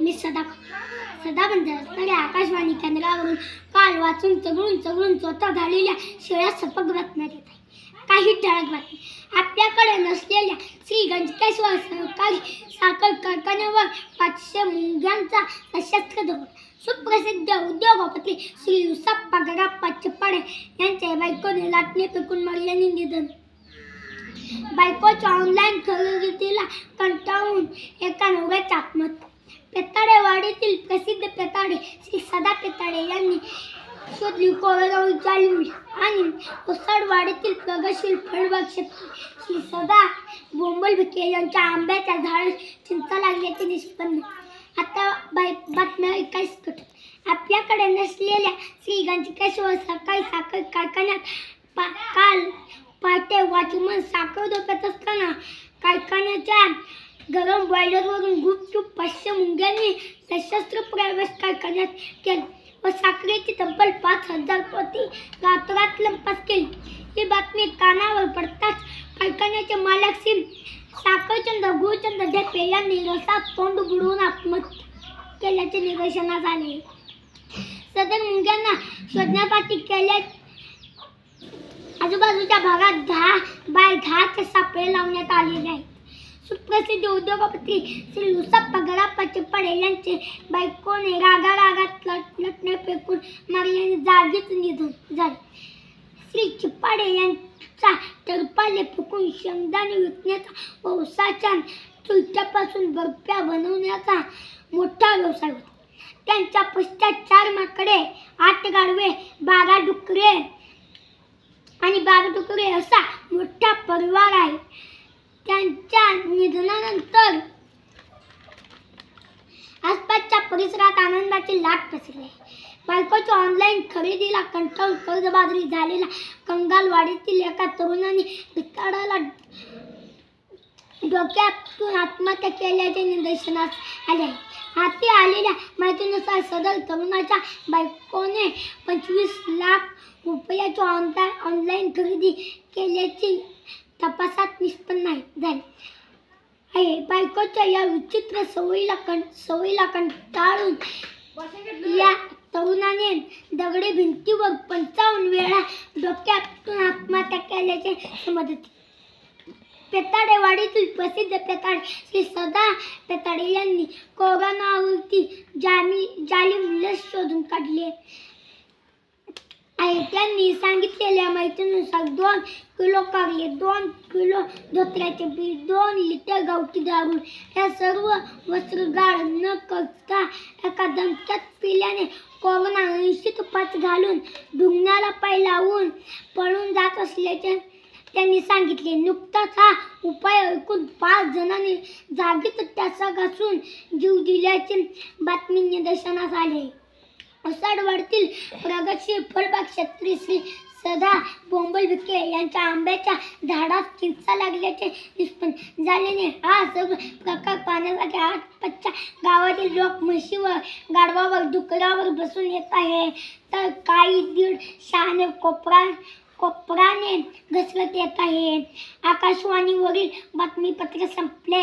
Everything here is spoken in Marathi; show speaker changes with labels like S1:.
S1: मी सदा बंद असणाऱ्या आकाशवाणी केंद्रावरून काल वाचून चगळून स्वतः झालेल्या शेळ्या सपक बातम्या देत आहे. काही ठळक बातमी. आपल्याकडे नसलेल्या श्री गंजकेश्वर सहकारी साखर कारखान्यावर 500 मुंग्यांचा सशस्त्र दरोडा. सुप्रसिद्ध उद्योगपती श्री युसप्पा गराप्पा चिपाडे यांच्या बायकोने लाटणे फेकून मारल्याने निधन. बायकोच्या ऑनलाईन खरेदीला कंटाळून एका नवऱ्याची आत्महत्या. पेताडेवाडीतील प्रसिद्ध पेताडे श्री सदा पेताडे यांनी शोधली कोरगाव जालिम आणि ओसाडवाडीतील प्रगतशील फळबाग शेतकरी श्री सदा बोंबल विखे यांच्या आंब्याच्या झाड चिंचा लागल्याचे निष्पन्न. आता बातम्या 21 कट. आपल्याकडे नसलेल्या श्री गंजकेश्वर सहकारी साखर कारखान्यात काल पहाटे वॉचमन साखर धोक्यात असताना कारखान्याच्या गरम बॉयलरवरून गुपचूप 500 मुंग्यांनी सशस्त्र प्रवेश कारखान्यात केला व साखरेची तब्बल 5000 पोती रातोरात लंपास केली. ही बातमी कानावर पडताच कारखान्याचे मालक श्री साखरचंद गुळचंद ढेपे यांनी रसात तोंड बुडवून आत्महत्या केल्याचे निदर्शनास आले. सदर मुंग्यांना शोधण्यासाठी केल्या आजूबाजूच्या भागात 10 सापळे लावण्यात आलेले आहेत. सुप्रसिद्ध उद्योगपती श्री युसप्पा गराप्पा चिपाडे यांचे बायकोने रागात लाटणे फेकून मारल्याने जागीच निधन झाले. श्री चिपाडे यांचा टरपाले फुकून शेंगदाणे विकण्याचा व उसाच्या चुलट्यापासून बर्फ्या बनवण्याचा मोठा व्यवसाय होता. त्यांच्या पश्चात 4 माकडे, 8 गाढवे, 12 डुकरे आणि 12 डुकरे असा मोठा परिवार आहे. त्यांच्या निधनानंतर आसपासच्या परिसरात आनंदाची लाट पसरली. बायकोच्या ऑनलाईन खरेदीला कंटाळून कर्जबाजारी झालेल्या कंगालवाडीतील एका तरुणाने भिताडाला डोक्यातून आत्महत्या केल्याचे निदर्शनास आले. हाती आलेल्या माहितीनुसार सदर तरुणाच्या बायकोने 25 लाख रुपयाची ऑनलाईन खरेदी केल्याची तपासात निष्पन्न झाले आहे. बायकोच्या या विचित्र सवयीला कंटाळून या तरुणाने दगडी भिंतीवर 55 वेळा डोक्यातून आत्महत्या केल्याचे समजते. पेताडेवाडीतील प्रसिद्ध पेताडे श्री सदा पेताडे यांनी कोरोनावरती जालिम लस शोधून काढली आहे. त्यांनी सांगितलेल्या माहितीनुसार 2 किलो कारले, 2 किलो धोत्र्याचे बी, 2 लिटर गावठी दारू हे सर्व वस्त्रगाळ न करता एका दणक्यात पिल्याने कोरोना 80 तुपात घालून ढुंगणाला पाय लावून पळून जात असल्याचे त्यांनी सांगितले. नुकताच हा उपाय ऐकून 5 जणांनी जागीच त्याचा घासून जीव दिल्याचे बातमी निदर्शनास आले. ओसाडवाडीतील प्रगतशील फळबाग शेतकरी श्री सदा बोंबल विखे यांच्या आंब्याच्या झाडात चिंचा लागल्याचे निष्पन्न झाल्याने हा सर्व प्रकार पाहण्यासाठी आसपासच्या गावातील लोक म्हशीवर, गाढवावर, डुकरावर बसून येत आहे, तर काही दीड शहाणे कोपराने घसरत येत आहे. आकाशवाणीवरील बातमीपत्र संपले.